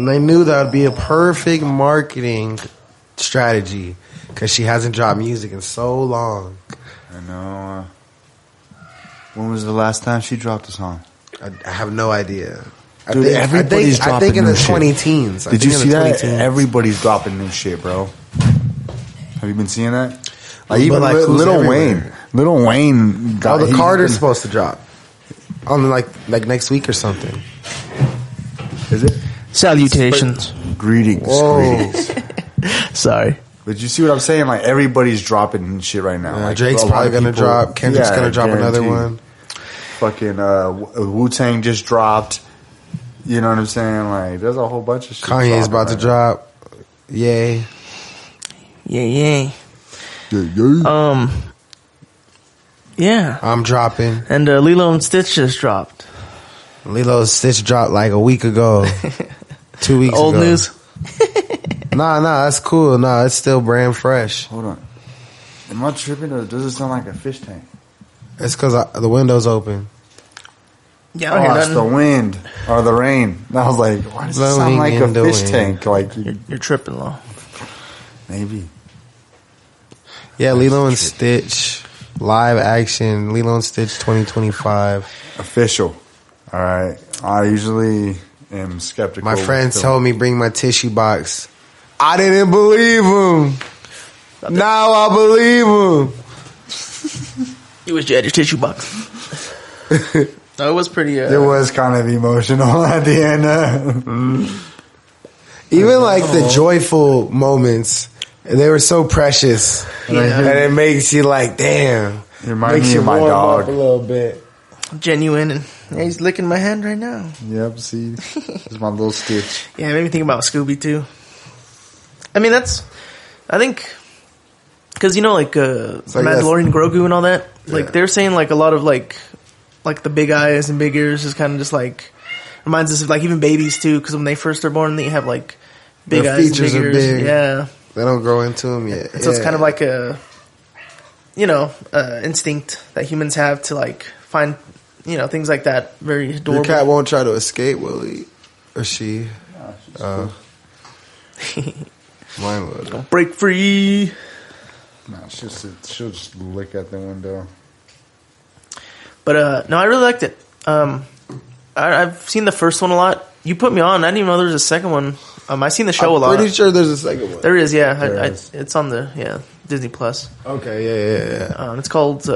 And they knew that would be a perfect marketing strategy because she hasn't dropped music in so long. I know. When was the last time she dropped a song? I have no idea. Dude, everybody's dropping I think in new the shit. 20-teens. Did you see that? Everybody's dropping new shit, bro. Have you been seeing that? Like even like Lil Wayne. Lil Wayne got... the Carter's supposed to drop. On like next week or something. Is it? Salutations. Greetings. Greetings. Sorry. But you see what I'm saying? Like everybody's dropping shit right now. Like, Drake's probably going to drop. Kendrick's going to drop another one. Fucking Wu-Tang just dropped. You know what I'm saying? Like, there's a whole bunch of shit. Kanye's about to drop. Yay. Yay. Yeah. I'm dropping. And Lilo and Stitch just dropped. Lilo Stitch dropped like a week ago. 2 weeks ago. Old news? Nah, that's cool. Nah, it's still brand fresh. Hold on. Am I tripping or does it sound like a fish tank? It's because the window's open. Yeah, I don't hear it's the wind or the rain. And I was like, why does it sound like a fish tank? Like you're tripping, though. Maybe. Yeah, Lilo and Stitch, live action, Lilo and Stitch 2025. Official. All right. I usually am skeptical. My friends told me bring my tissue box. I didn't believe him. Now I believe him. You wish you had your tissue box. No, it was pretty... it was kind of emotional at the end. Even like the joyful moments, they were so precious. Yeah. And it makes you like, damn. It reminds me of my dog. A little bit. Genuine. And he's licking my hand right now. Yep, see? It's my little Stitch. Yeah, it made me think about Scooby, too. I mean, I think... Because, you know, like, Mandalorian, Grogu and all that, like, they're saying, like, a lot of, like the big eyes and big ears is kind of just, like, reminds us of, like, even babies, too, because when they first are born, they have, like, big eyes and big ears. Big. Yeah. They don't grow into them yet. So it's kind of like a, you know, instinct that humans have to, like, find, you know, things like that very adorable. Your cat won't try to escape, will he? Or she? No, mine would. Don't break free. No, she'll just lick at the window. But no, I really liked it. I've seen the first one a lot. You put me on. I didn't even know there was a second one. I seen the show a lot. I'm pretty sure there's a second one. There is, yeah. It's on the Disney Plus. Okay, yeah. It's called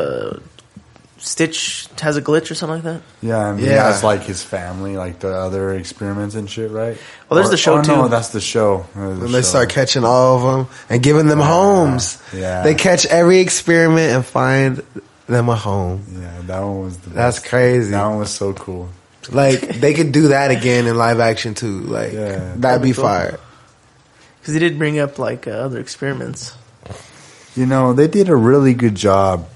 Stitch Has a Glitch or something like that. Yeah, and he has like his family, like the other experiments and shit, right? Well, there's the show too. No, that's the show. And they start catching all of them and giving them homes. Yeah, they catch every experiment and find them a home. Yeah, that one was the best. That's crazy. That one was so cool. Like they could do that again in live action too. Like that'd be fire. Because he did bring up like other experiments. You know, they did a really good job.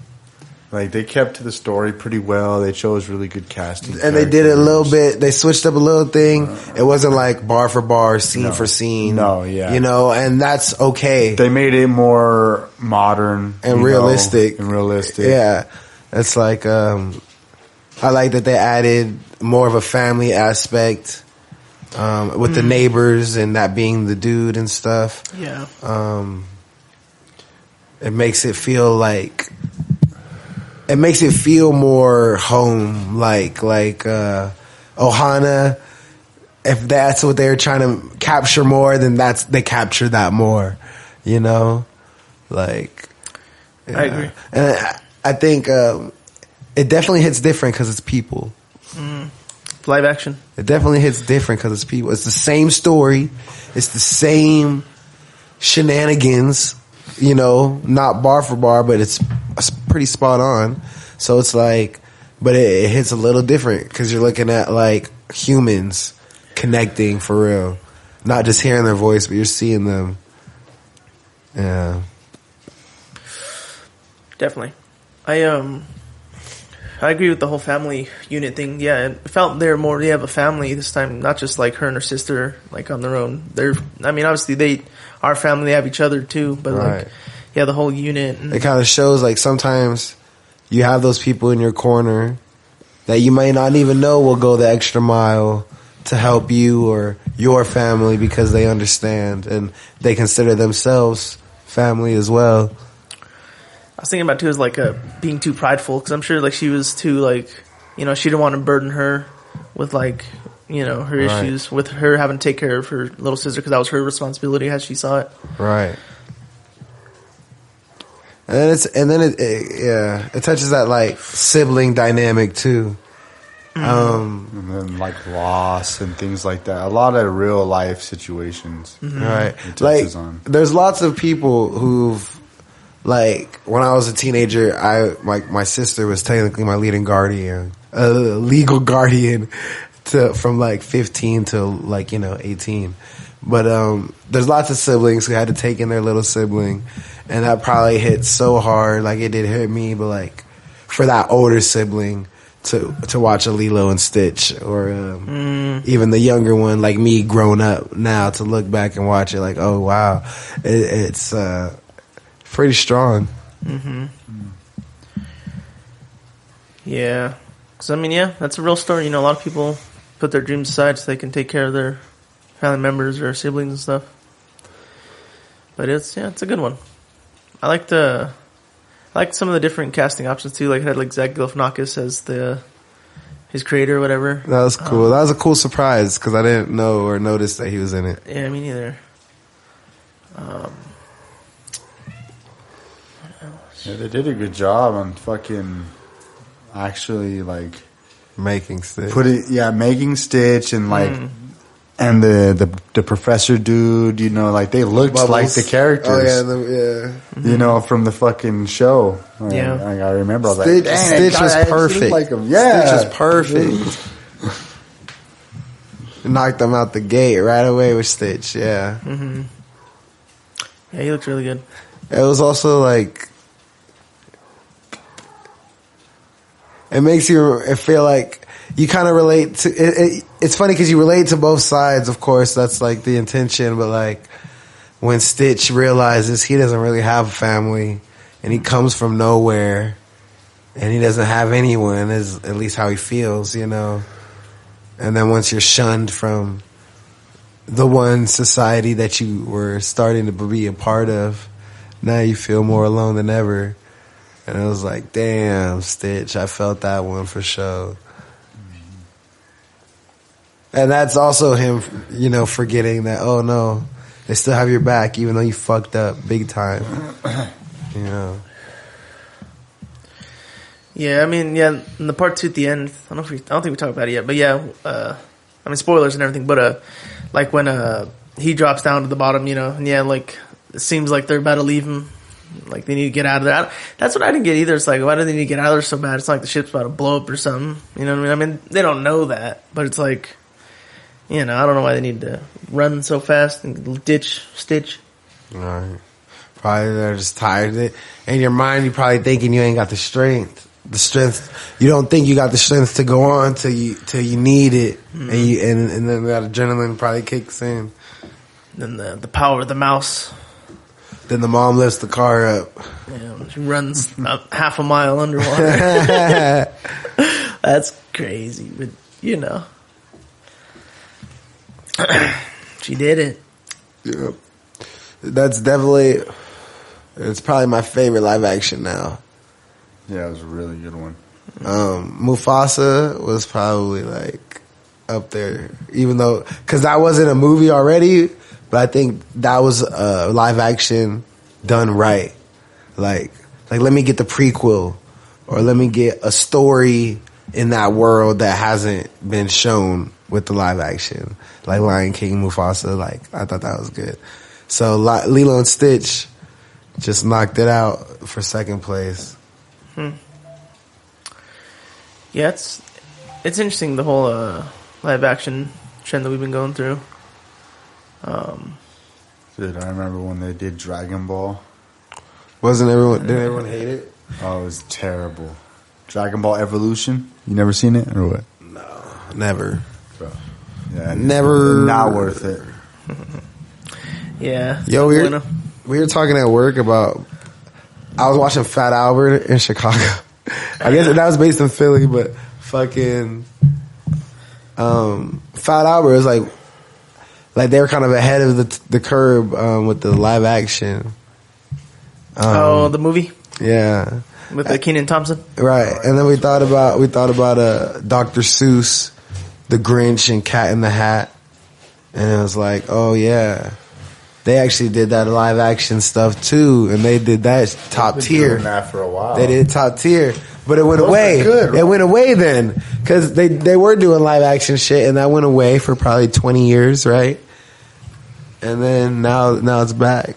Like, they kept to the story pretty well. They chose really good casting. And they did it a little bit. They switched up a little thing. It wasn't like bar for bar, scene for scene. No, yeah. You know, and that's okay. They made it more modern. And realistic. Yeah. It's like, I like that they added more of a family aspect, with the neighbors and that being the dude and stuff. Yeah. It makes it feel like... It makes it feel more home, like Ohana. If that's what they're trying to capture more, then they capture that more, you know. Like, I agree, and I think it definitely hits different because it's people. Live action. It definitely hits different because it's people. It's the same story. It's the same shenanigans. You know, not bar for bar, but it's pretty spot on. So it's like, but it hits a little different because you're looking at like humans connecting for real, not just hearing their voice, but you're seeing them. Yeah, definitely. I agree with the whole family unit thing. Yeah, it felt they have a family this time, not just like her and her sister like on their own. I mean, obviously they are family, they have each other too, but like, yeah, the whole unit. It kind of shows like sometimes you have those people in your corner that you might not even know will go the extra mile to help you or your family because they understand and they consider themselves family as well. I was thinking about too is like being too prideful, because I'm sure like she was too like, you know, she didn't want to burden her with like, you know, her issues with her having to take care of her little sister, because that was her responsibility as she saw it. Right. And then it touches that like sibling dynamic too. And then like loss and things like that. A lot of real life situations. Right. Like there's lots of people who've, like, when I was a teenager, my sister was technically my legal guardian from like 15 to like, you know, 18. But there's lots of siblings who had to take in their little sibling, and that probably hit so hard. Like it did hit me, but like for that older sibling to watch a Lilo and Stitch, or even the younger one like me grown up now, to look back and watch it like, oh wow, it's pretty strong. Yeah, because I mean, yeah, that's a real story. You know, a lot of people put their dreams aside so they can take care of their family members or siblings and stuff. But it's a good one. I like some of the different casting options too. Like it had like Zach Galifianakis as his creator or whatever. That was cool. That was a cool surprise because I didn't know or notice that he was in it. Yeah, me neither. Yeah, they did a good job on fucking actually like making Stitch. Making Stitch and like and the professor dude, you know, like they looked Bubbles. like the characters. Oh yeah, you know, from the fucking show. Yeah, I remember. I was Stitch, like, Stitch was perfect. Like him. Yeah, Stitch was perfect. Knocked them out the gate right away with Stitch. Yeah. Yeah, he looked really good. It was also like, it makes you feel like you kind of relate to it. It's funny because you relate to both sides, of course. That's like the intention. But like when Stitch realizes he doesn't really have a family and he comes from nowhere and he doesn't have anyone, is at least how he feels, you know. And then once you're shunned from the one society that you were starting to be a part of, now you feel more alone than ever. And it was like, damn, Stitch, I felt that one for sure. And that's also him, you know, forgetting that, oh no, they still have your back even though you fucked up big time. You know. Yeah, I mean, yeah, in the part 2 at the end, I don't think we talked about it yet, but yeah, I mean, spoilers and everything, but like when he drops down to the bottom, you know, and yeah, like it seems like they're about to leave him. Like they need to get out of there. That's what I didn't get either. It's like, why do they need to get out of there so bad? It's not like the ship's about to blow up or something. You know what I mean? I mean, they don't know that, but it's like, you know, I don't know why they need to run so fast and ditch Stitch. All right. Probably they're just tired of it. In your mind, you're probably thinking you ain't got the strength. You don't think you got the strength to go on till you need it, and then that adrenaline probably kicks in. Then the power of the mouse. Then the mom lifts the car up. Yeah, she runs up half a mile underwater. That's crazy, but you know, she did it. Yeah, that's definitely. It's probably my favorite live action now. Yeah, it was a really good one. Mufasa was probably like up there, even though, because that wasn't a movie already, but I think that was a live action done right. Like let me get the prequel, or let me get a story in that world that hasn't been shown with the live action, like Lion King, Mufasa. Like I thought that was good. So Lilo and Stitch just knocked it out for second place. Yeah, it's interesting, the whole live action trend that we've been going through. Dude, I remember when they did Dragon Ball. Didn't everyone hate it? Oh, it was terrible. Dragon Ball Evolution. You never seen it or what? No, never. Bro. Yeah, never. Not worth it. Yeah. Yo, we were talking at work about. I was watching Fat Albert in Chicago. I guess that was based in Philly, but fucking Fat Albert was like they were kind of ahead of the curve with the live action. The movie. Yeah. With Kenan Thompson. Right. And then we thought about Dr. Seuss, The Grinch, and Cat in the Hat. And it was like, oh yeah. They actually did that live action stuff too, and they did that top tier. Doing that for a while. They did top tier, but it went away. Good, right? It went away then because they were doing live action shit, and that went away for probably 20 years, right? And then now it's back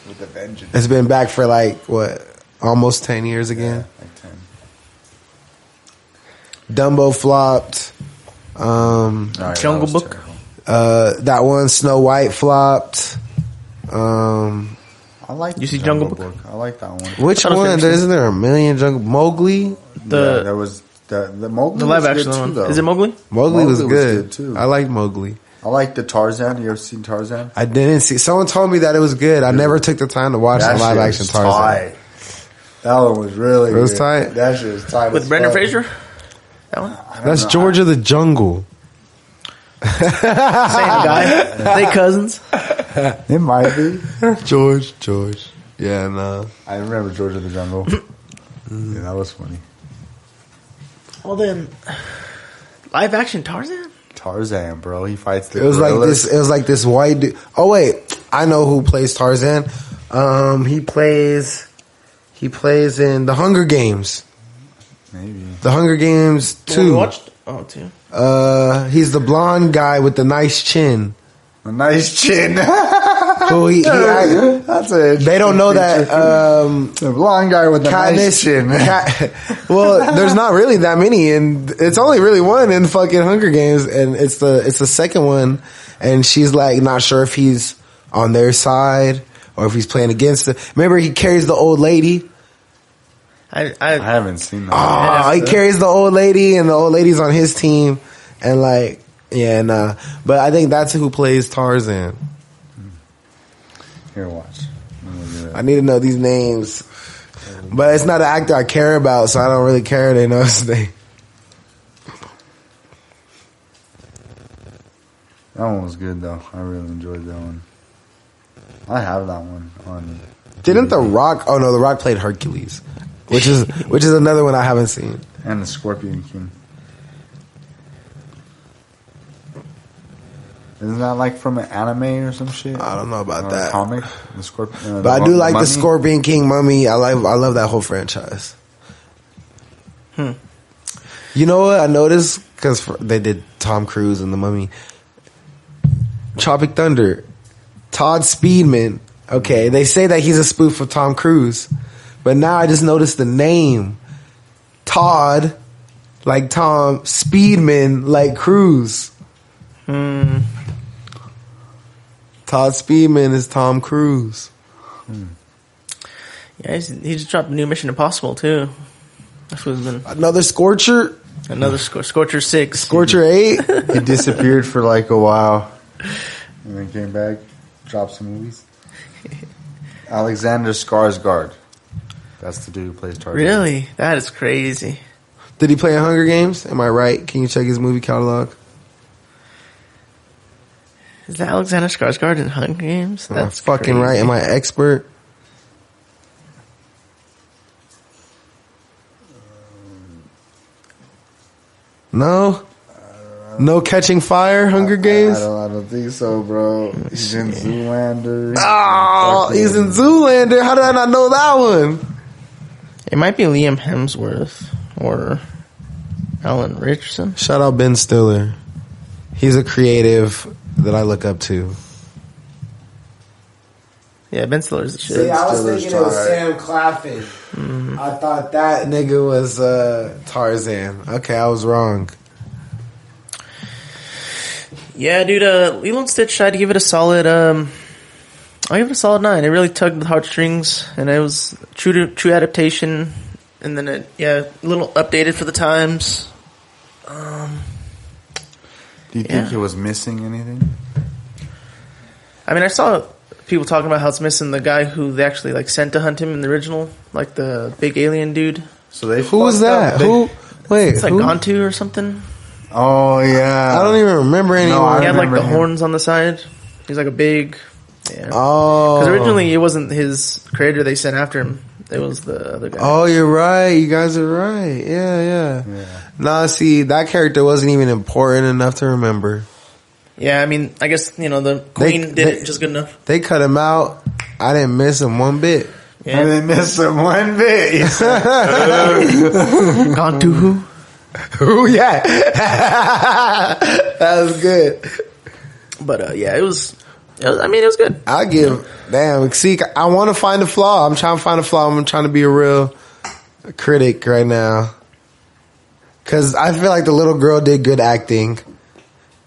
with a vengeance. It's been back for like what, almost 10 years again. Yeah, like 10. Dumbo flopped. Jungle Book. That one, Snow White, flopped. I like you see Jungle Book? I like that one. Which one? Isn't there a million Jungle? Mowgli? There was the Mowgli. The live was action good one. too, though. Is it Mowgli? Mowgli was good too. I liked Mowgli. I like the Tarzan. You ever seen Tarzan? I didn't see. Someone told me that it was good. I never took the time to watch the live action Tarzan. Tight. That one was really good. It was tight? That shit was tight. With Brendan Fraser? That one? That's George of the Jungle. Same guy. They cousins. It might be. George. Yeah, no. I remember George of the Jungle. Yeah, that was funny. Well then, live action Tarzan? Tarzan, bro. He fights the It was gorillas. like this white dude. Oh wait, I know who plays Tarzan. He plays in The Hunger Games. Maybe. The Hunger Games 2. We watched? Oh, 2. He's the blonde guy with the nice chin. A nice chin. Who That's it. they don't know that. The blonde guy with the nice chin. Well, there's not really that many, and it's only really one in fucking Hunger Games, and it's the second one, and she's like not sure if he's on their side or if he's playing against it. Remember, he carries the old lady. I haven't seen that. He carries the old lady, and the old lady's on his team, and like, yeah, nah. But I think that's who plays Tarzan. Here, watch. I need to know these names, but it's not an actor I care about, so I don't really care. They know his name. That one was good though. I really enjoyed that one. I have that one on. Didn't The Rock? Oh no, The Rock played Hercules, which is another one I haven't seen. And the Scorpion King. Isn't that like from an anime or some shit? I don't know about or that. A comic, the Scorpion. But I do like the Scorpion King Mummy. I love that whole franchise. You know what I noticed? Because they did Tom Cruise and the Mummy. Tropic Thunder, Todd Speedman. Okay, they say that he's a spoof of Tom Cruise, but now I just noticed the name, Todd, like Tom, Speedman, like Cruise. Todd Speedman is Tom Cruise. Yeah, he just dropped a new Mission Impossible too. That's what's been Another Scorcher. another Scorcher 6. Scorcher 8. He disappeared for like a while, and then came back, dropped some movies. Alexander Skarsgård. That's the dude who plays Tarzan. Really? That is crazy. Did he play in Hunger Games? Am I right? Can you check his movie catalog? Is that Alexander Skarsgård in Hunger Games? That's fucking right. Am I expert? No? No Catching Fire, Hunger Games? I don't think so, bro. He's in Zoolander. Oh, he's in Zoolander. How did I not know that one? It might be Liam Hemsworth or Alan Richardson. Shout out Ben Stiller. He's a creative that I look up to. Yeah, Ben Stiller's the shit. See, I was Stiller's thinking it was tired. Sam Claflin. I thought that nigga was Tarzan. Okay, I was wrong. Yeah, dude, Lilo Stitch, I'd give it a solid, I'll give it a solid 9. It really tugged the heartstrings, and it was true adaptation, and then a little updated for the times. Do you think it was missing anything? I mean, I saw people talking about how it's missing the guy who they actually, like, sent to hunt him in the original, like the big alien dude. So they Who was that? Wait, It's like who? Gantu or something. Oh yeah. I don't even remember anyone. He had like remember the him. horns on the side. He's like a big. Yeah. Oh, Because originally it wasn't his creator they sent after him. It was the other guy. Oh, you're right. You guys are right. Yeah. Nah, see, that character wasn't even important enough to remember. Yeah, I mean, I guess, the queen did it just good enough. They cut him out. I didn't miss him one bit. Yeah. I didn't miss him one bit. Gone to who? Ooh, yeah. That was good. But, yeah, it was good. I give, damn, see, I want to find a flaw. I'm trying to find a flaw. I'm trying to be a real critic right now. Cause I feel like the little girl did good acting.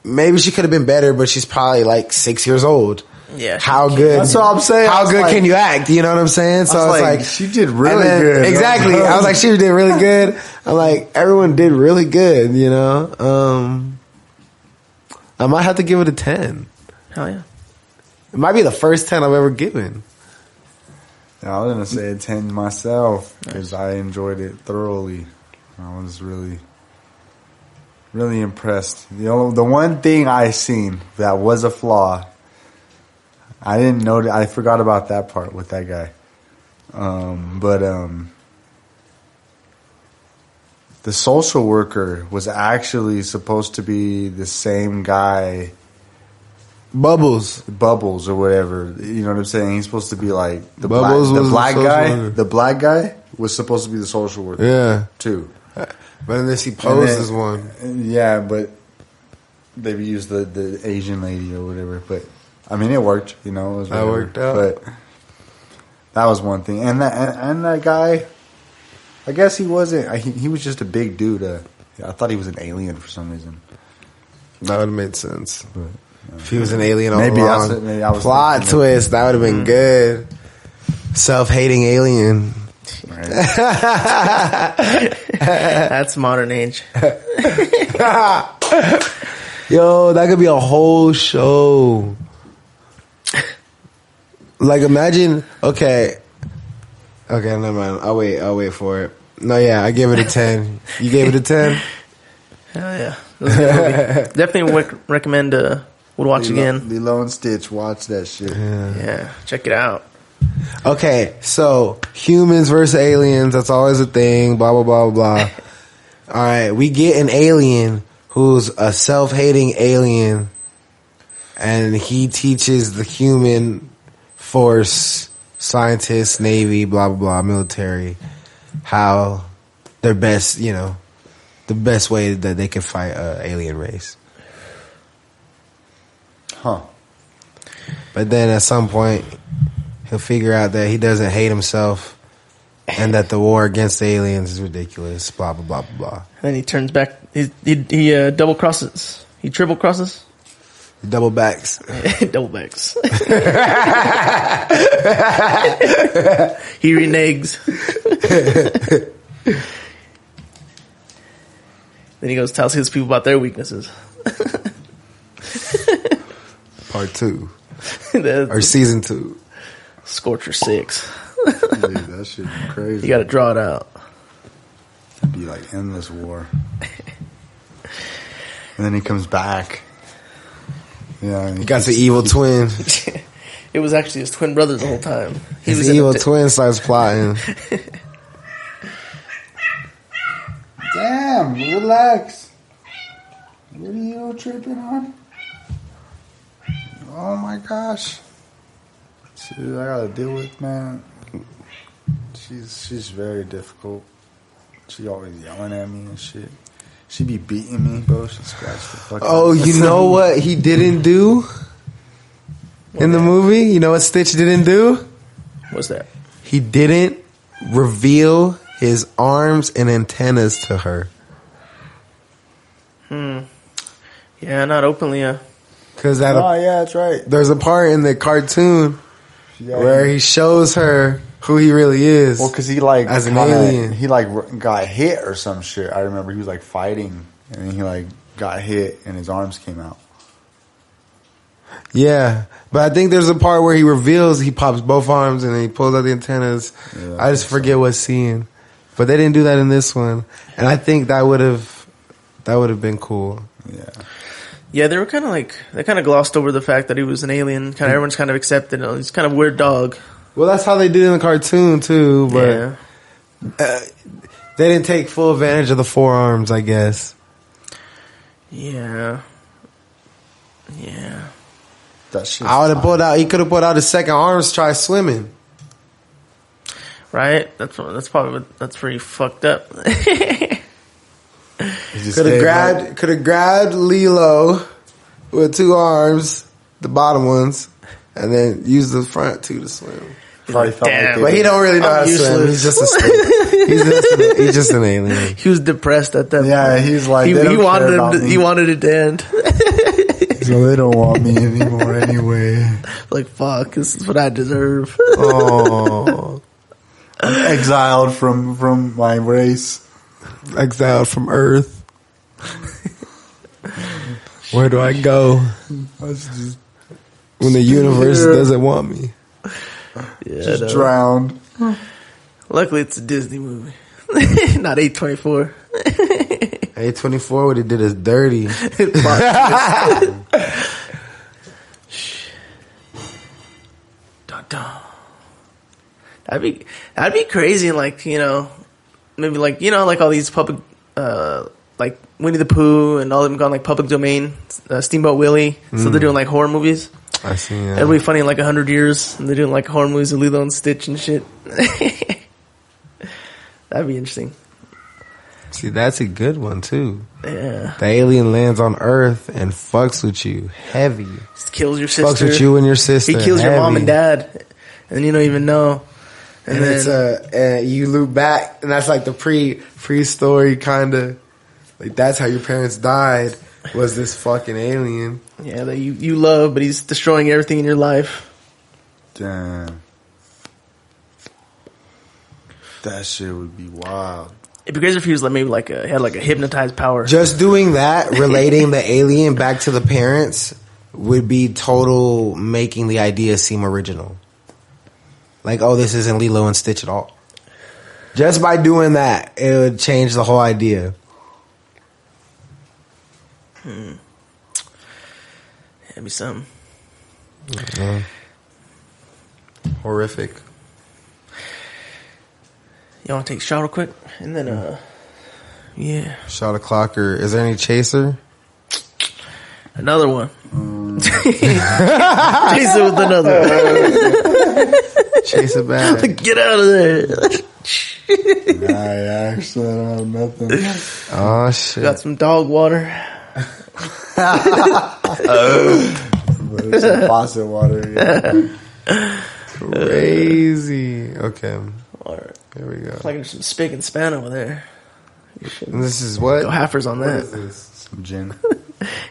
Maybe she could have been better, but she's probably like 6 years old. Yeah. How good? That's what I'm saying. How good can you act? You know what I'm saying? So I was like, she did really and then- good. Exactly. I was like, she did really good. I'm like, everyone did really good, I might have to give it a 10. Hell yeah. It might be the first 10 I've ever given. I was gonna say a 10 myself because I enjoyed it thoroughly. I was really, really impressed. The one thing I seen that was a flaw, I didn't know. I forgot about that part with that guy. The social worker was actually supposed to be the same guy. Bubbles. Bubbles or whatever, you know what I'm saying? He's supposed to be like the Bubbles was the black social guy. worker. The black guy was supposed to be the social worker. Yeah. too. But unless he poses one. Yeah, but they used the Asian lady or whatever. But I mean, it worked. It was That whatever. worked out. But that was one thing. And that guy, I guess he wasn't. He was just a big dude. I thought he was an alien for some reason. That would have made sense. If he was an alien all Maybe along. that's it. Maybe I was Plot thinking twist. That would have been good. Self-hating alien. Right. That's modern age. Yo, that could be a whole show. Like, imagine. Okay, never mind. I'll wait for it. No, yeah, I give it a 10. You gave it a 10? Hell yeah. That was a good movie. Definitely recommend would watch again. Lilo and Stitch, watch that shit. Yeah, check it out. Okay, so humans versus aliens, that's always a thing, blah, blah, blah, blah. All right, we get an alien who's a self-hating alien, and he teaches the human force, scientists, Navy, blah, blah, blah, military, how their best, the best way that they can fight an alien race. Huh. But then at some point, he'll figure out that he doesn't hate himself and that the war against the aliens is ridiculous, blah, blah, blah, blah, blah. And then he turns back. He double crosses. He triple crosses. Double backs. Double backs. He reneges. Then he goes tells his people about their weaknesses. Part 2. The Or season 2. Scorcher 6. Dude, that shit be crazy. You got to draw it out. It'd be like endless war. And then he comes back. Yeah, He got the evil twin. It was actually his twin brother the whole time. He His was in evil the twin starts plotting. Damn, relax. What are you tripping on? Oh my gosh. Shit, I gotta deal with, man. She's very difficult. She always yelling at me and shit. She be beating me, bro. She scratched the fuck Oh, out. you know what he didn't do in the movie? You know what Stitch didn't do? What's that? He didn't reveal his arms and antennas to her. Yeah, not openly. Because Oh, yeah, that's right. there's a part in the cartoon Yeah, where he shows her who he really is. well, because he like As an kinda- alien. he like got hit or some shit. I remember he was like fighting and then he like got hit and his arms came out. Yeah, but I think there's a part where he pops both arms and then he pulls out the antennas. Yeah, I just forget what scene. But they didn't do that in this one, and I think that would have been cool. Yeah. Yeah, they were kind of like they kind of glossed over the fact that he was an alien. Kind of everyone's kind of accepted. He's kind of a weird dog. Well, that's how they did in the cartoon too, but they didn't take full advantage of the forearms, I guess. Yeah. That shit. I would have pulled out. He could have pulled out his second arms to try swimming. Right. That's pretty fucked up. Could have grabbed Lilo with two arms, the bottom ones, and then used the front two to swim. Probably felt Damn. But he don't really know how to swim. He's just he's just an alien. He was depressed at that point. Yeah, he's like, he wanted it to end. So they don't want me anymore anyway. Like, fuck, this is what I deserve. Oh, I'm exiled from my race. exiled from Earth. Where do I go when the universe doesn't want me? Yeah, just drowned. Luckily, it's a Disney movie, not A24. A24 would have did us dirty. Dun, dun. That'd be crazy. Like, maybe like like all these public, like Winnie the Pooh and all of them gone like public domain. Steamboat Willie. So they're doing like horror movies. I see. Yeah. It'll be funny in like 100 years, and they're doing like horror movies with Lilo and Stitch and shit. That'd be interesting. See, that's a good one too. Yeah. The alien lands on Earth and fucks with you heavy. Just kills your sister. Fucks with you and your sister. He kills heavy. your mom and dad, and you don't even know. And then it's you loop back, and that's like the pre-story kind of. Like that's how your parents died. Was this fucking alien? Yeah, that you love, but he's destroying everything in your life. Damn. That shit would be wild. It'd be crazy if he was like maybe like had like a hypnotized power. Just doing that, relating the alien back to the parents, would be total making the idea seem original. Like, oh, this isn't Lilo and Stitch at all. Just by doing that, it would change the whole idea. That'd be something. Yeah. Horrific. You want to take a shot real quick? And then, yeah. Shot a clocker. Is there any chaser? Another one. Chase it with another one. Chase it back. Get out of there. I actually don't have nothing. Oh, shit. Got some dog water. But some faucet water. Yeah. Crazy. Okay. Water. Here we go. It's like there's some spick and span over there. And this is what? Go halfers on What that. is this? Some gin.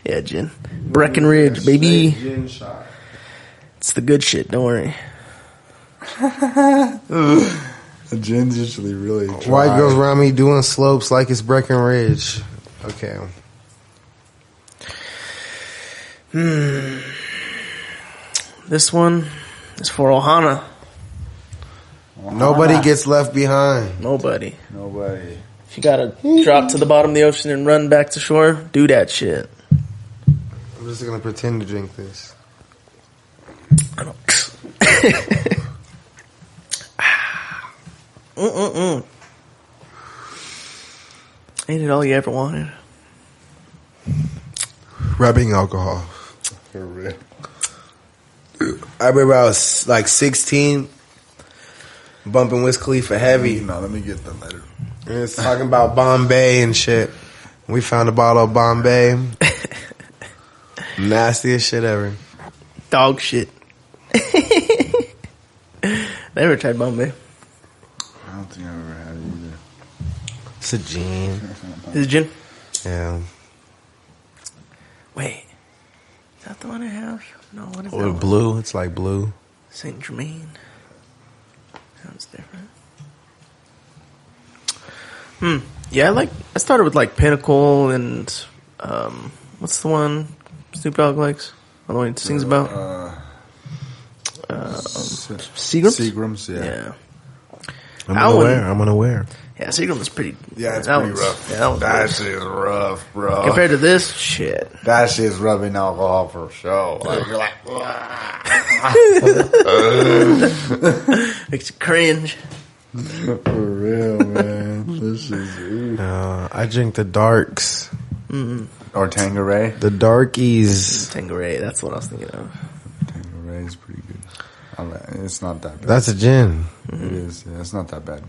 Yeah, gin. Breckenridge, baby. Gin shot. It's the good shit. Don't worry. The gin's usually really dry. White girls around me doing slopes like it's Breckenridge. Okay. This one is for Ohana. Nobody gets left behind. Nobody. Nobody. If you gotta drop to the bottom of the ocean and run back to shore, do that shit. I'm just gonna pretend to drink this. I don't. Ain't it all you ever wanted? Rubbing alcohol. For real. I remember I was like 16, bumping Wiz Khalifa heavy. No, let me get the letter. And it's talking about Bombay and shit. We found a bottle of Bombay. Nastiest shit ever. Dog shit. Never tried Bombay. I don't think I've ever had it either. It's a gin. Is it gin? Yeah. Wait. Is that the one I have? No, what is that Or one? blue. It's like blue. Saint Germain. Sounds different. Yeah, I started with like Pinnacle and what's the one Snoop Dogg likes? The one he sings about? Seagram's? Seagram's, yeah. I'm unaware. Yeah, Seagram was pretty. Yeah, it's that pretty one's- rough. Yeah, That shit is rough, bro. compared to this, shit. That shit's rubbing alcohol for sure. Like, you're like, Makes you cringe. for real, man. This is I drink the darks. or Tanqueray. The darkies. Tanqueray, that's what I was thinking of. Tanqueray is pretty good. It's not that bad. That's a gin. It is. Yeah, it's not that bad.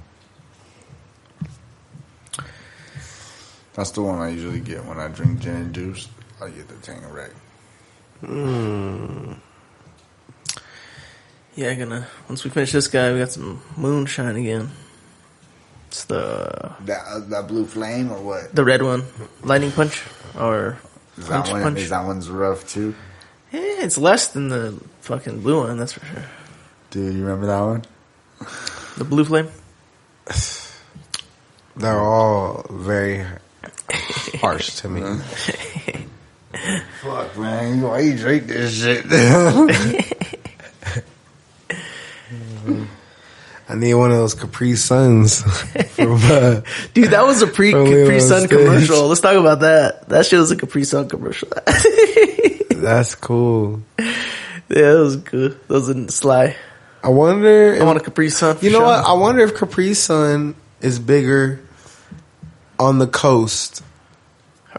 That's the one I usually get when I drink gin and juice. I get the Tanqueray. Yeah, once we finish this guy, we got some moonshine again. It's the That blue flame or what? red one, lightning punch or punch. Is that one's rough too? Yeah, it's less than the fucking blue one, that's for sure. Dude, you remember that one? The blue flame. They're all very harsh to me. Fuck, man. Why you drink this shit? I need one of those Capri Suns. From, Dude, that was a From Capri Lilo Sun Stitch. commercial. Let's talk about that. That shit was a Capri Sun commercial. That's cool. Yeah, that was good. That was in Sly. I wonder. I want a Capri Sun. You know what? I wonder if Capri Sun is bigger on the coast.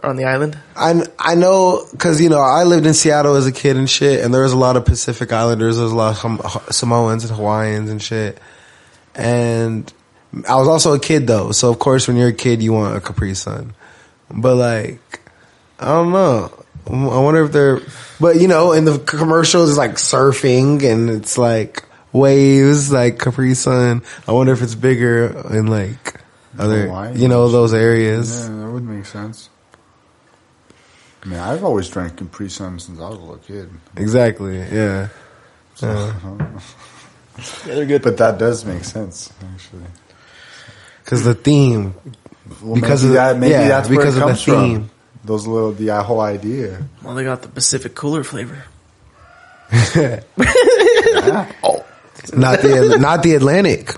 On the island? I know because I lived in Seattle as a kid and shit, and there was a lot of Pacific Islanders. There was a lot of Samoans and Hawaiians and shit. And I was also a kid though, so of course when you're a kid you want a Capri Sun. But like, I don't know. I wonder if they're. But in the commercials it's like surfing and it's like waves, like Capri Sun. I wonder if it's bigger in like other, Hawaii? those areas. Yeah, that would make sense. I mean, I've always drank Capri Sun since I was a little kid. Exactly. Yeah. Yeah, they're good. But that does make sense, actually. Because the theme. Well, Because maybe of that, maybe yeah, that's where because it of the comes from. theme. Those the whole idea. Well, they got the Pacific cooler flavor. Oh, Not the Atlantic.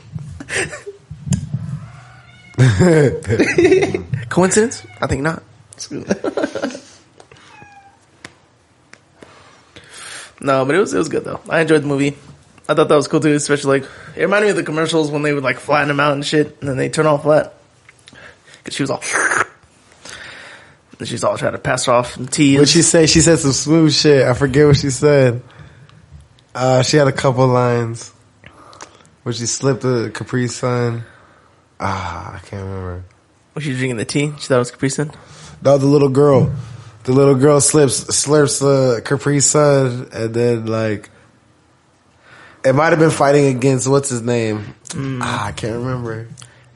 Coincidence? I think not. No, but it was good though. I enjoyed the movie. I thought that was cool too, especially like it reminded me of the commercials when they would like flatten them out and shit, and then they turn all flat. Cause she was all, and she's all trying to pass her off and tease. What'd she say? She said some smooth shit. I forget what she said. She had a couple lines. Where she slipped the Capri Sun. I can't remember. Was she drinking the tea? She thought it was Capri Sun? No, the little girl. The little girl slurps the Capri Sun, and then like, it might have been fighting against what's his name. I can't remember.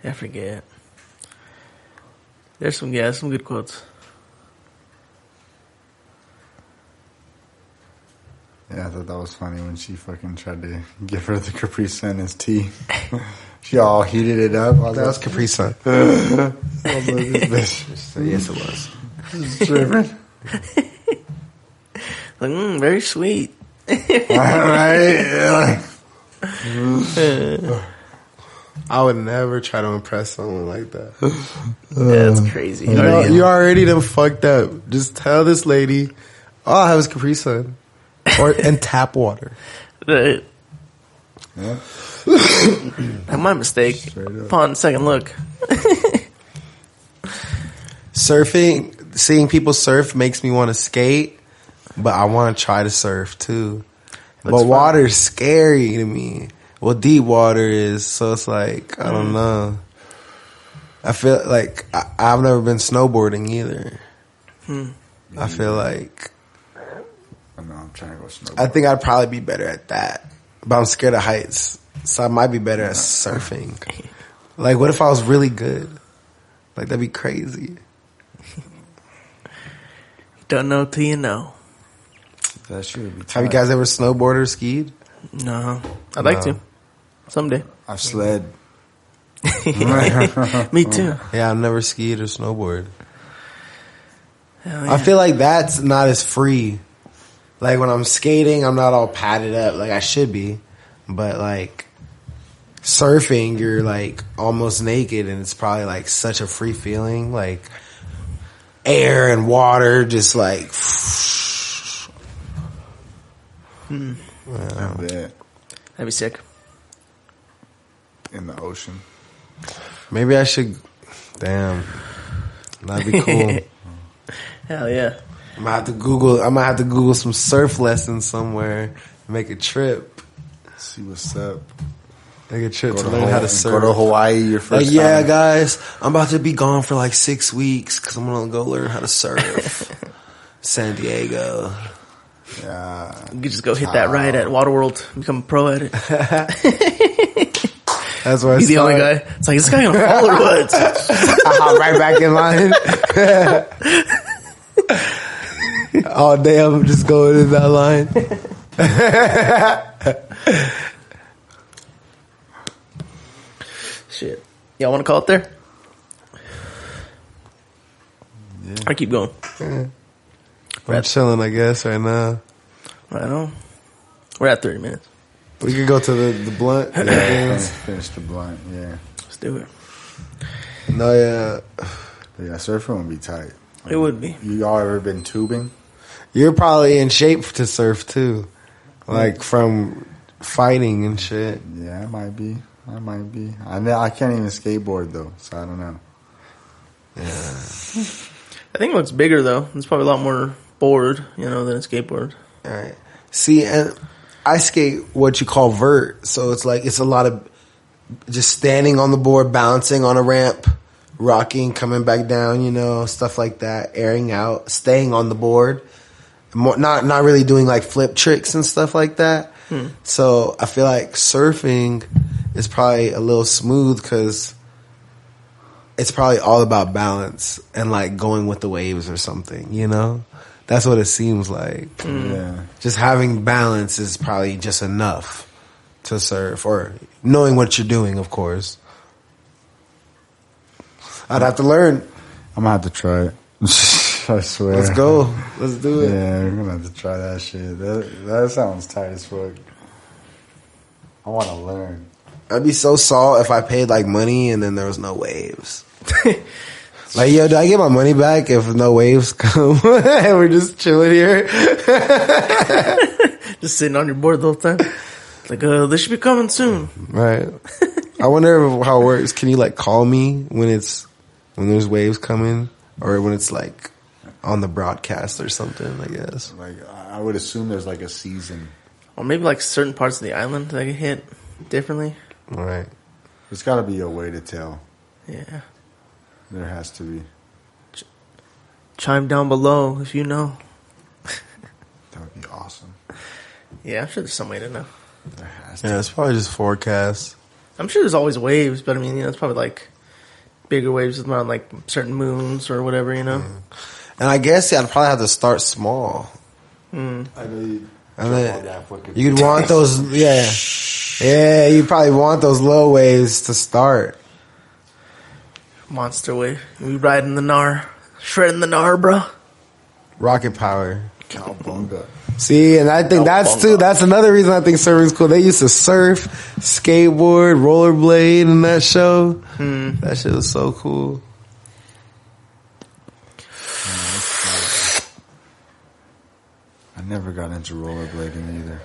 I forget. There's some good quotes. yeah, I thought that was funny when she fucking tried to give her the Capri Sun as tea. She all heated it up. That was Capri Sun. Yes, it was. Like, very sweet. Alright. I would never try to impress someone like that. That's crazy. You already done fucked up. Just tell this lady, all I have is Capri Sun. And tap water. Right. Yeah. My mistake. Upon second look. Surfing, seeing people surf makes me want to skate, but I want to try to surf too. But water's scary to me. Well, deep water is, so it's like, I don't know. I feel like I've never been snowboarding either. I feel like I know, I'm trying to go snowboard. I think I'd probably be better at that, but I'm scared of heights, so I might be better at surfing. Like, what if I was really good? Like, that'd be crazy. Don't know till you know. That should be tight. Have you guys ever snowboarded or skied? No. I'd like to. Someday. I've sled. Me too. Yeah, I've never skied or snowboarded. Hell yeah. I feel like that's not as free. Like when I'm skating, I'm not all padded up like I should be. But like surfing, you're like almost naked, and it's probably like such a free feeling, like air and water, just like. I bet. That'd be sick. In the ocean. Maybe I should. Damn, that'd be cool. Hell yeah. I'm gonna have to Google some surf lessons somewhere. Make a trip. See what's up. Make a trip to learn how to surf. Go to Hawaii your first time. Yeah, guys, I'm about to be gone for like 6 weeks because I'm gonna go learn how to surf. San Diego. Yeah. You could just go hit that ride at Waterworld, become a pro at it. That's where I Be the only guy. It's like, is this guy gonna fall or what? I hop right back in line. All day I'm just going in that line. Shit. Y'all want to call it there? Yeah. I keep going. I'm chilling, I guess, right now. Right on. We're at 30 minutes. We could go to the blunt. Finish the blunt, yeah. Let's do it. No, yeah. But yeah, surfing would be tight. It would be. Y'all ever been tubing? You're probably in shape to surf too. Like from fighting and shit. Yeah, I might be. I can't even skateboard though, so I don't know. Yeah. I think what's bigger though, it's probably a lot more board, than a skateboard. All right. See, and I skate what you call vert, so it's like it's a lot of just standing on the board, bouncing on a ramp, rocking, coming back down, stuff like that, airing out, staying on the board. Not really doing like flip tricks and stuff like that. So I feel like surfing is probably a little smooth because it's probably all about balance and like going with the waves or something, That's what it seems like. Yeah. Just having balance is probably just enough to surf, or knowing what you're doing, of course. I'd have to learn. I'm gonna have to try it. I swear. Let's go. Let's do it. Yeah, we're gonna have to try that shit. That sounds tight as fuck. I want to learn. I'd be so salt if I paid like money and then there was no waves. Like, yo, do I get my money back if no waves come and we're just chilling here? Just sitting on your board the whole time. It's like, they should be coming soon. Right. I wonder how it works. Can you like call me when there's waves coming, or when it's like on the broadcast or something, I guess. Like, I would assume there's like a season. Or maybe like certain parts of the island that get hit differently. Right. There's got to be a way to tell. Yeah. There has to be. Chime down below if you know. That would be awesome. Yeah, I'm sure there's some way to know. There has to Yeah, it's probably just forecast. I'm sure there's always waves, but I mean, it's probably like bigger waves around like certain moons or whatever, And I guess I'd probably have to start small. I know And then you'd want those, yeah, you probably want those low waves to start. Monster wave. We riding the gnar. Shredding the gnar, bro. Rocket power. Cowabunga. See, and I think that's another reason I think surfing's cool. They used to surf, skateboard, rollerblade in that show. That shit was so cool. I never got into rollerblading either.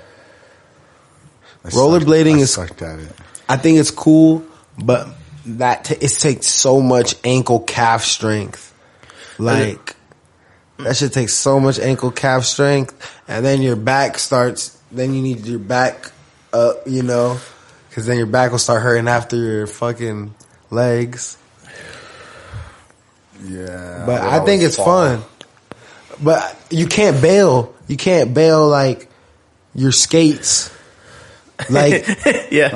Rollerblading I is, sucked at it. I think it's cool, but it takes so much ankle calf strength. Like, that shit takes so much ankle calf strength, and then your back then you need your back up, because then your back will start hurting after your fucking legs. Yeah. But I think it's fun. But you can't bail. You can't bail like your skates. Like, Yeah.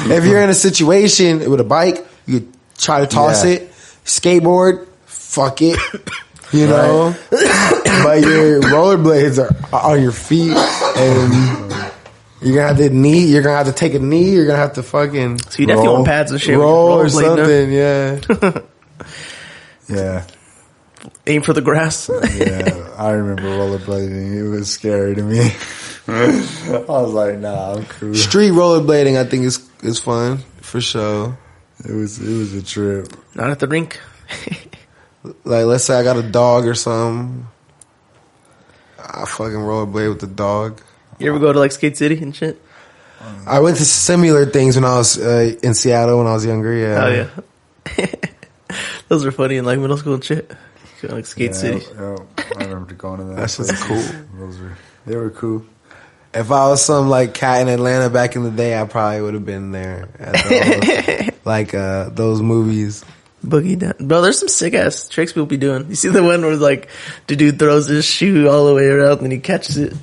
if you're in a situation with a bike, you could try to toss it. Skateboard, fuck it. But your rollerblades are on your feet, and you're gonna have to you're gonna have to take a knee, you're gonna have to fucking So you definitely want pads and shit. roll or Rollerblade, something, Yeah. Aim for the grass. Yeah. I remember rollerblading. It was scary to me. I was like, nah, I'm cool. Street rollerblading, I think is fun for sure. It was a trip. Not at the rink. Like, let's say I got a dog or something. I fucking rollerblade with the dog. You ever go to like Skate City and shit? I went to similar things when I was in Seattle when I was younger. Yeah. Oh yeah. Those were funny in like middle school and shit. Like Skate City. I remember going to that. That's just cool. They were cool. If I was some like cat in Atlanta back in the day, I probably would have been there. At those, those movies. Boogie down. Bro, there's some sick ass tricks people be doing. You see the one where like the dude throws his shoe all the way around and then he catches it.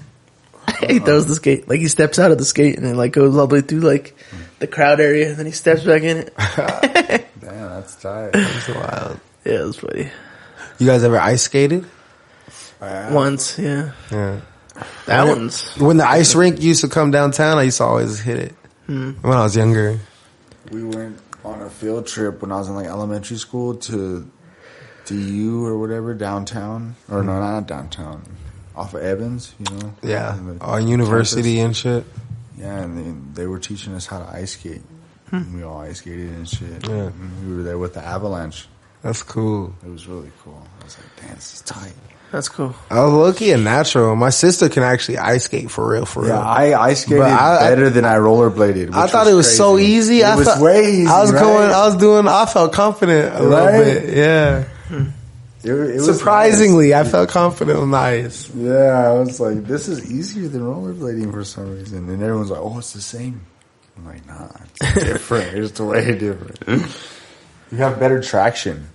He throws the skate. Like he steps out of the skate and then like goes all the way through like the crowd area and then he steps back in it. Damn, that's tight. That's wild. Yeah, it was funny. You guys ever ice skated? Once, yeah. Yeah. When the ice rink used to come downtown, I used to always hit it. When I was younger. We went on a field trip when I was in like elementary school to DU or whatever downtown, or no, not downtown, off of Evans, you know. Yeah, on university campus. And shit. Yeah, and they were teaching us how to ice skate. We all ice skated and shit. Yeah, and we were there with the Avalanche. That's cool. It was really cool. I was like, damn, this is tight. That's cool. I was low-key a natural. My sister can actually ice skate for real. Yeah, I ice skated better than I rollerbladed. I thought it was crazy. So easy. It was way easy. I felt confident a little bit. Yeah. It Surprisingly, nice. I felt confident on the ice. Yeah, I was like, this is easier than rollerblading for some reason. And everyone's like, oh, it's the same. I'm like, nah, it's different. It's way different. You have better traction.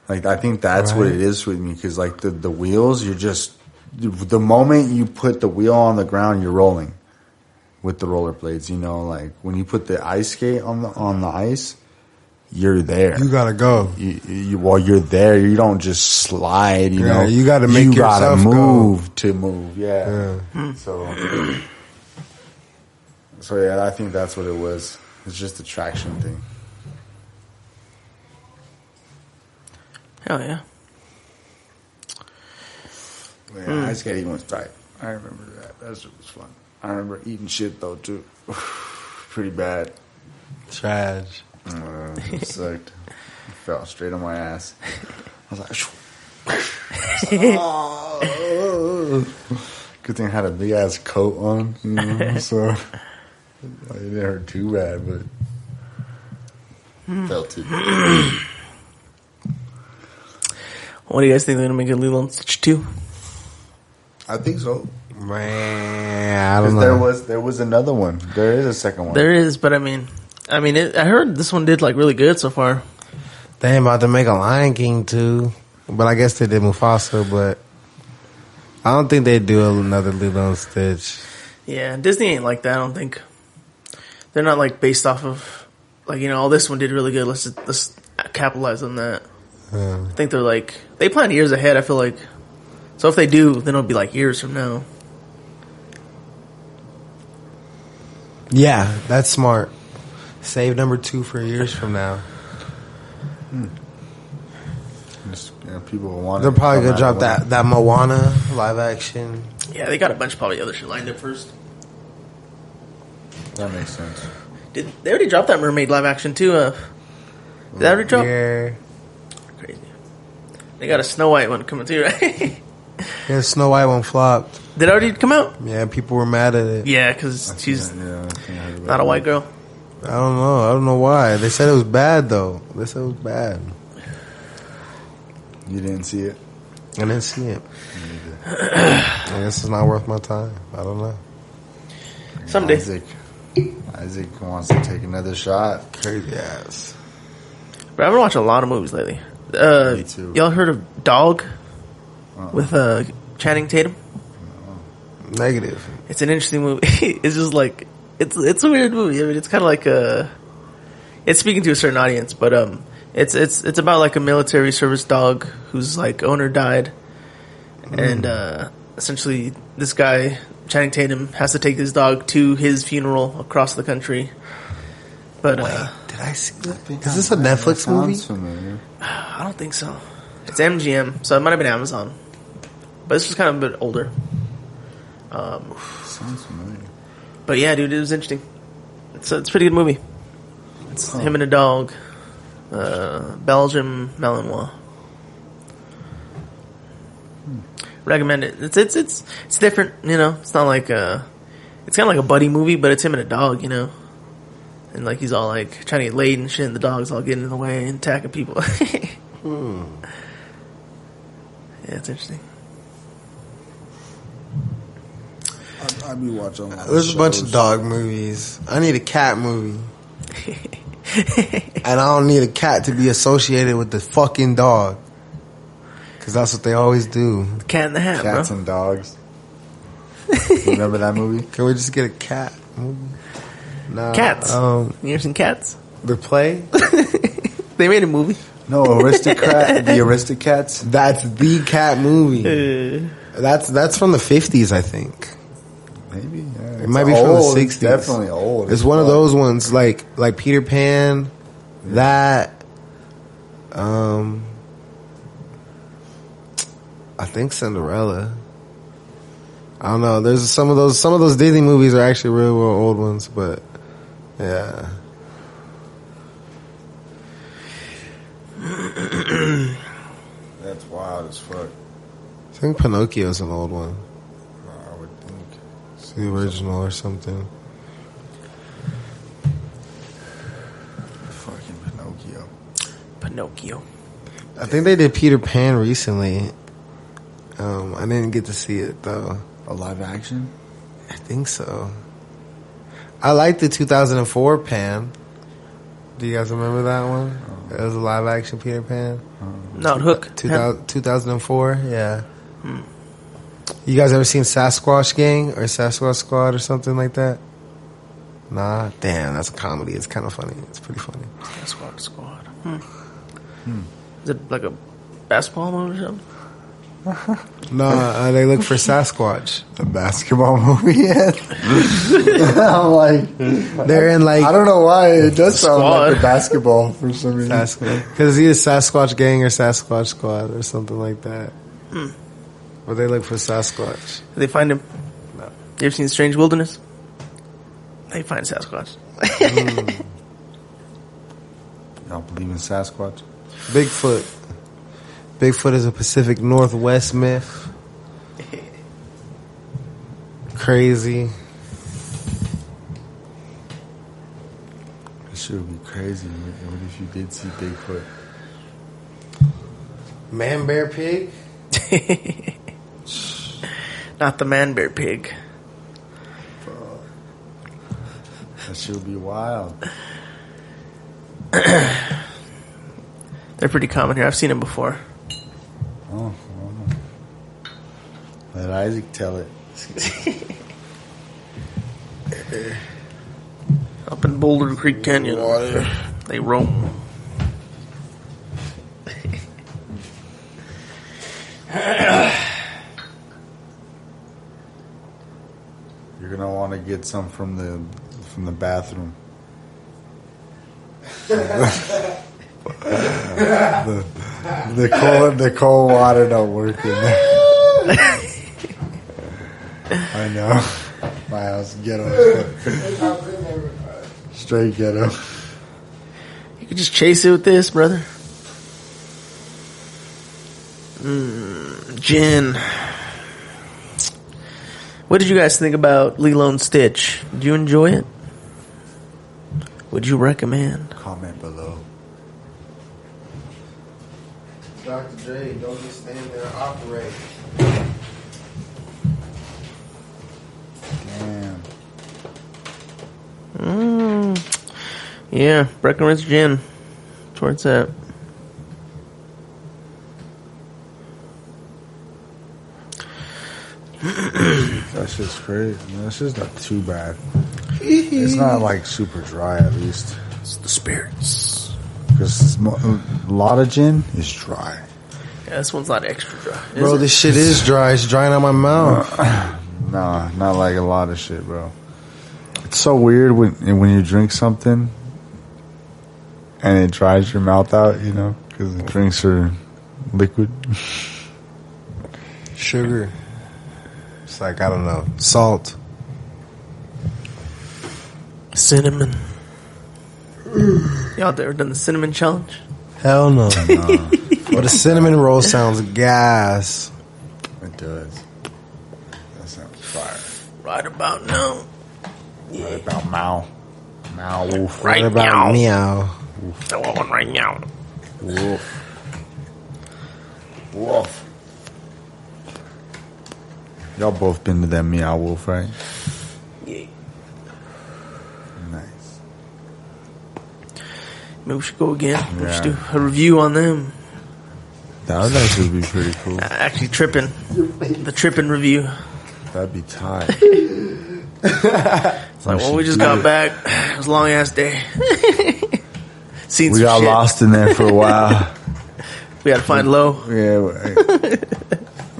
Like, I think that's what it is with me. Because, like, the wheels, you're just... The moment you put the wheel on the ground, you're rolling with the rollerblades, you know? Like, when you put the ice skate on the ice, you're there. You gotta go. While you're there, you don't just slide, you know? You gotta make yourself move to move, yeah. So, yeah, I think that's what it was. It's just a traction thing. Hell yeah. Yeah, ice skating was tight. I remember that. That shit was fun. I remember eating shit though too. Pretty bad. Trash. It sucked. It fell straight on my ass. I was like, oh. Good thing I had a big ass coat on, you know, so it didn't hurt too bad, but felt it. What do you guys think they're gonna make a Lilo Stitch 2? I think so. Man, I don't know. There was another one. There is a second one. There is, but I heard this one did like really good so far. They ain't about to make a Lion King 2, but I guess they did Mufasa. But I don't think they'd do another Lilo and Stitch. Yeah, Disney ain't like that. I don't think they're not like based off of like, you know, oh, this one did really good. Let's capitalize on that. I think they're like, they plan years ahead, I feel like. So if they do, then it'll be like years from now. Yeah, that's smart. Save number 2 for years from now. Just, you know, people will want. They're probably gonna drop that Moana live action. Yeah, they got a bunch of probably other shit lined up first. That makes sense. Did they already drop that Mermaid live action too? Did that already drop? Yeah. Crazy. They got a Snow White one coming too, right? Yeah, Snow White one flopped. Did it already come out? Yeah, people were mad at it. Yeah, because she's not a white girl. I don't know why. They said it was bad though. They said it was bad. You didn't see it? I didn't see it. I guess it's not worth my time. I don't know. Someday. Isaac wants to take another shot. Crazy ass. But I've been watching a lot of movies lately. Me too. Y'all heard of Dog with Channing Tatum? Negative. It's an interesting movie. It's just like it's a weird movie. I mean, it's kind of like it's speaking to a certain audience, but it's about like a military service dog whose like owner died, and essentially this guy Channing Tatum has to take this dog to his funeral across the country. But wait, did I see that? Is this a Netflix movie? Familiar. I don't think so. It's MGM, so it might have been Amazon. But this was kind of a bit older. Sounds familiar. But yeah, dude, it was interesting. It's a pretty good movie. It's him and a dog. Belgium Malinois. Recommend it. It's different, you know. It's not like it's kind of like a buddy movie, but it's him and a dog, you know. And like he's all like trying to get laid and shit, and the dog's all getting in the way and attacking people. Yeah, it's interesting. I'd be watching. There's a bunch of dog movies. I need a cat movie. And I don't need a cat to be associated with the fucking dog. Because that's what they always do. The Cat in the Hat, Cats bro. and Dogs. Remember that movie? Can we just get a cat movie? Nah, Cats. You ever seen Cats? The play? They made a movie. No, Aristocrat. The Aristocats. That's the cat movie. That's from the 50s, I think. Maybe. Yeah, It might be from the 60s. It's definitely old. It's one of those ones like Peter Pan, that, I think Cinderella. I don't know. There's some of those Disney movies are actually real old ones, but yeah. That's wild as fuck. I think Pinocchio's an old one. I would think. It's the original or something. Fucking Pinocchio. Pinocchio. I think they did Peter Pan recently. I didn't get to see it though. A live action? I think so. I liked the 2004 Pan. Do you guys remember that one? It was a live action Peter Pan. Not Hook. 2004, yeah. You guys ever seen Sasquatch Gang or Sasquatch Squad or something like that? Nah, damn, that's a comedy. It's kind of funny. It's pretty funny. Squad. Is it like a basketball movie or something? No, they look for Sasquatch. A basketball movie yet? I'm like, They're in like, I don't know why it does sound Squad. like a basketball for some reason. because it's either Sasquatch Gang or Sasquatch Squad or something like that. But they look for Sasquatch. Did they find him? No. You ever seen Strange Wilderness? They find Sasquatch. Y'all believe in Sasquatch? Bigfoot. Bigfoot is a Pacific Northwest myth. Crazy. It should be crazy. What if you did see Bigfoot? Man, bear, pig. Not the man bear pig. That should be wild. They're pretty common here. I've seen them before. Oh, let Isaac tell it. Up in Boulder Creek Canyon. Water. They roam. You're gonna want to get some from the bathroom. the cold water don't work in there. I know. My house ghetto. Straight ghetto. You could just chase it with this, brother. Gin. What did you guys think about Lilo Stitch? Did you enjoy it? Would you recommend? Comment below. Dr. J, don't just stand there and operate. Damn. Yeah, Breckenridge Gin. That's where it's at. That's just crazy. That's just not too bad. It's not like super dry, at least. It's the spirits. Because a lot of gin is dry. Yeah, this one's not extra dry. Bro, this shit is dry. It's drying out my mouth. Nah, not like a lot of shit, bro. It's so weird when you drink something and it dries your mouth out, you know, because the drinks are liquid. Sugar. It's like, I don't know, salt. Cinnamon. Y'all ever done the cinnamon challenge? Hell no. Well, the cinnamon roll sounds gas. It does. That sounds fire. Right about now. Right about Mao. Mao Wolf. Right about meow. meow. I want one right now. Wolf. Wolf. Y'all both been to that Meow Wolf, right? Yeah. Nice. Maybe we should go again. We Yeah. should do a review on them. That would actually be pretty cool. Actually, tripping. The tripping review. That'd be tight. It's like, well, we just got back. It was a long ass day. Seen We some got shit. lost in there for a while. We had to find Low. Yeah,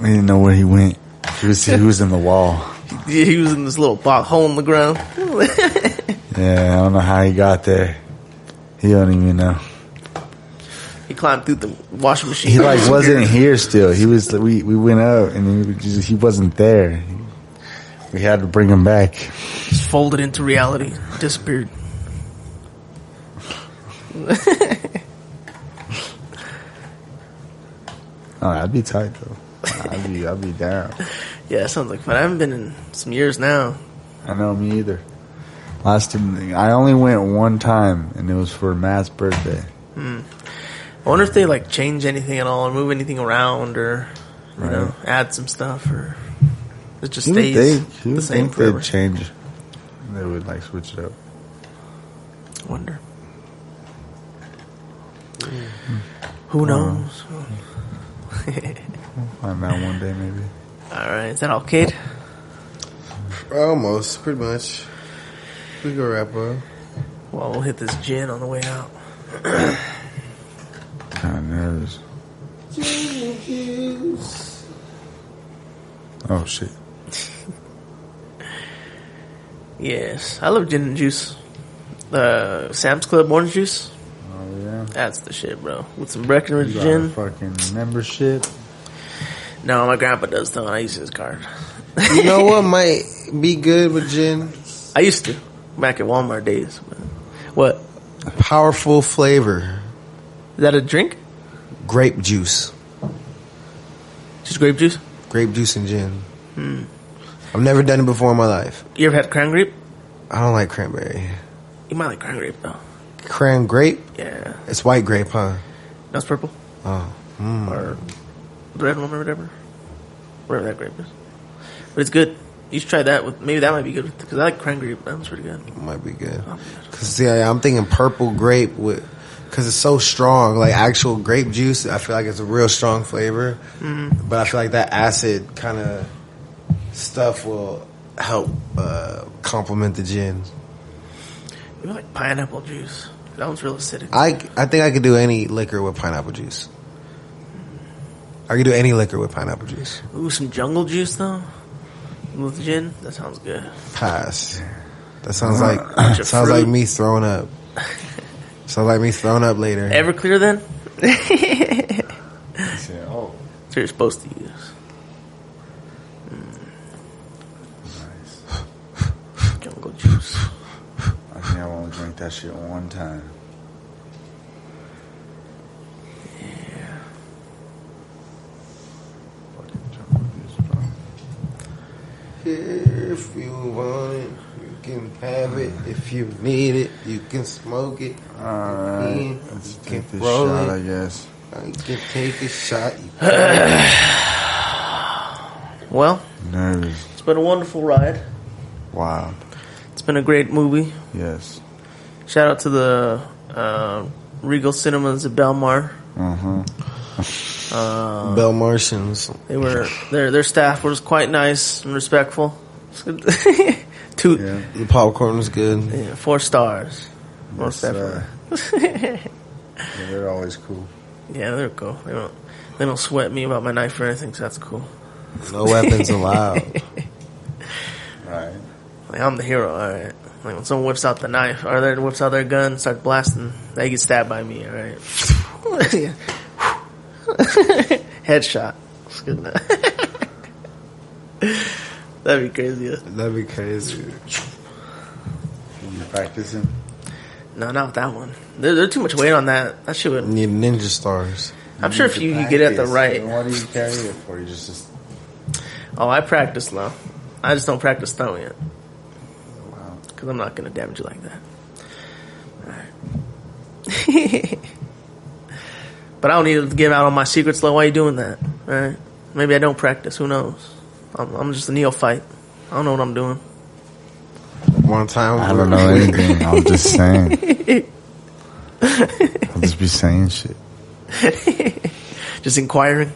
we didn't know where he went. He was in the wall. He was in this little box hole in the ground. Yeah, I don't know how he got there. He don't even know. He climbed through the washing machine. He like wasn't here still. He was. We went up and he wasn't there. We had to bring him back. Just folded into reality. Disappeared. Oh, I'd be tight though. I'd be down. Yeah, it sounds like fun. I haven't been in some years now. I know, me either. Last time I only went one time, and it was for Matt's birthday. I wonder if they like change anything at all, or move anything around, or you know, add some stuff, or it just stays the same forever. They'd change. They would like switch it up. I wonder. Who knows? Find out one day maybe. All right, is that all, Kate? Almost, pretty much. We can wrap up. Well, we'll hit this gin on the way out. Kind of nervous. Oh shit. Yes, I love gin and juice. Sam's Club orange juice. Oh yeah. That's the shit, bro. With some Breckenridge You got gin. a fucking membership. No, my grandpa does though, and I use his card. You know what might be good with gin? I used to back at Walmart days. But what? Powerful flavor. Is that a drink? Grape juice. Just grape juice? Grape juice and gin. I've never done it before in my life. You ever had cran grape? I don't like cranberry. You might like cran grape though. Cran grape? Yeah. It's white grape, huh? No, it's purple. Oh. Or the red one or whatever. Whatever that grape is. But it's good. You should try that with, maybe that might be good because I like cran grape. That one's pretty good. It might be good. Cause see, I'm thinking purple grape cause it's so strong. Like actual grape juice, I feel like it's a real strong flavor. But I feel like that acid kind of stuff will help complement the gin. Maybe like pineapple juice. That one's real acidic. I think I could do any liquor with pineapple juice. I could do any liquor with pineapple juice. Ooh, some jungle juice though. With gin, that sounds good. Pass. That sounds like fruit. like me throwing up. Sounds like me throwing up later. Everclear then? He said, "Oh, That's what you're supposed to use. nice." Jungle juice. I think I won't drink that shit one time. Yeah. Fucking jungle juice, bro. If you want it, you can have it. If you need it, you can smoke it. Alright, let's You take can this roll shot, it. I guess. You can take a shot. Well, Nervous. it's been a wonderful ride. Wow. It's been a great movie. Yes. Shout out to the Regal Cinemas at Belmar. Bell Martians. They were their staff was quite nice and respectful. The popcorn was good. 4 stars. Most Yes, definitely. Yeah, they're always cool. Yeah, they're cool. They don't sweat me about my knife or anything, so that's cool. No weapons allowed. Right. Like, I'm the hero, alright. Like when someone whips out the knife or they whips out their gun, starts blasting, they get stabbed by me, alright. Headshot. It's good enough. That'd be crazy. Yeah. That'd be crazy. You practicing? No, not with that one. There's too much weight on that. That shit would. Need ninja stars. I'm sure if you get it at the right. What do you carry it for? You just. Oh, I practice now. I just don't practice throwing it. Wow. Because I'm not going to damage you like that. Alright. But I don't need to give out all my secrets, though. Why are you doing that? Alright. Maybe I don't practice. Who knows? I'm just a neophyte. I don't know what I'm doing. One time. I don't know anything. I'm just saying. I'll just be saying shit. Just inquiring.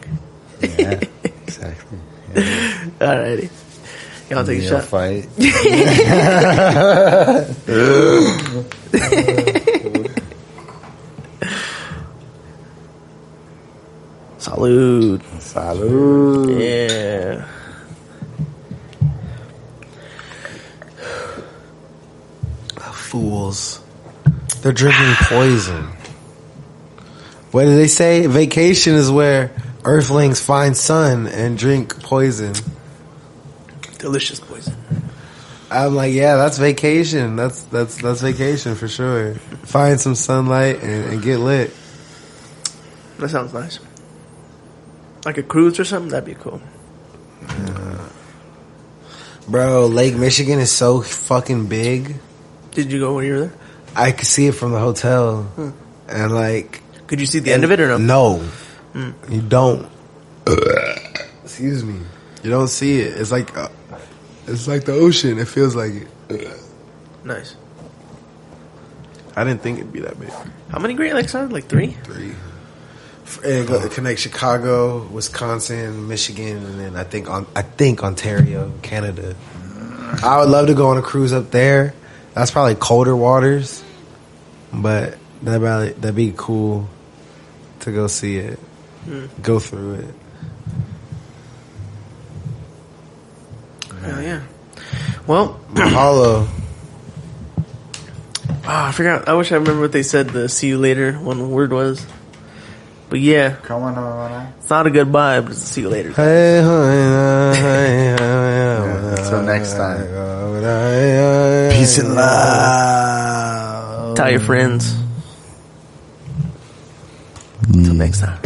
Yeah, exactly. Yeah. Alrighty. Y'all take a shot. Fight. Salud. Salud. Yeah. Fools. They're drinking poison. What do they say? Vacation is where Earthlings find sun and drink poison. Delicious poison. I'm like, yeah, that's vacation. That's vacation for sure. Find some sunlight and get lit. That sounds nice. Like a cruise or something? That'd be cool. Bro, Lake Michigan is so fucking big. Did you go when you were there? I could see it from the hotel. And like... Could you see the end of it or no? No. You don't. Excuse me. You don't see it. It's like the ocean. It feels like it. Nice. I didn't think it'd be that big. How many Great Lakes are there? Like 3? 3. It connects Chicago, Wisconsin, Michigan, and then I think Ontario, Canada. I would love to go on a cruise up there. That's probably colder waters, but that'd be cool to go see it, go through it. Hell yeah. Well, Mahalo. I forgot. I wish I remember what they said. The "see you later" one word was. But yeah, Come on. it's not a goodbye, but it's a see you later. Until next time. Peace and love. Tell your friends. Until next time.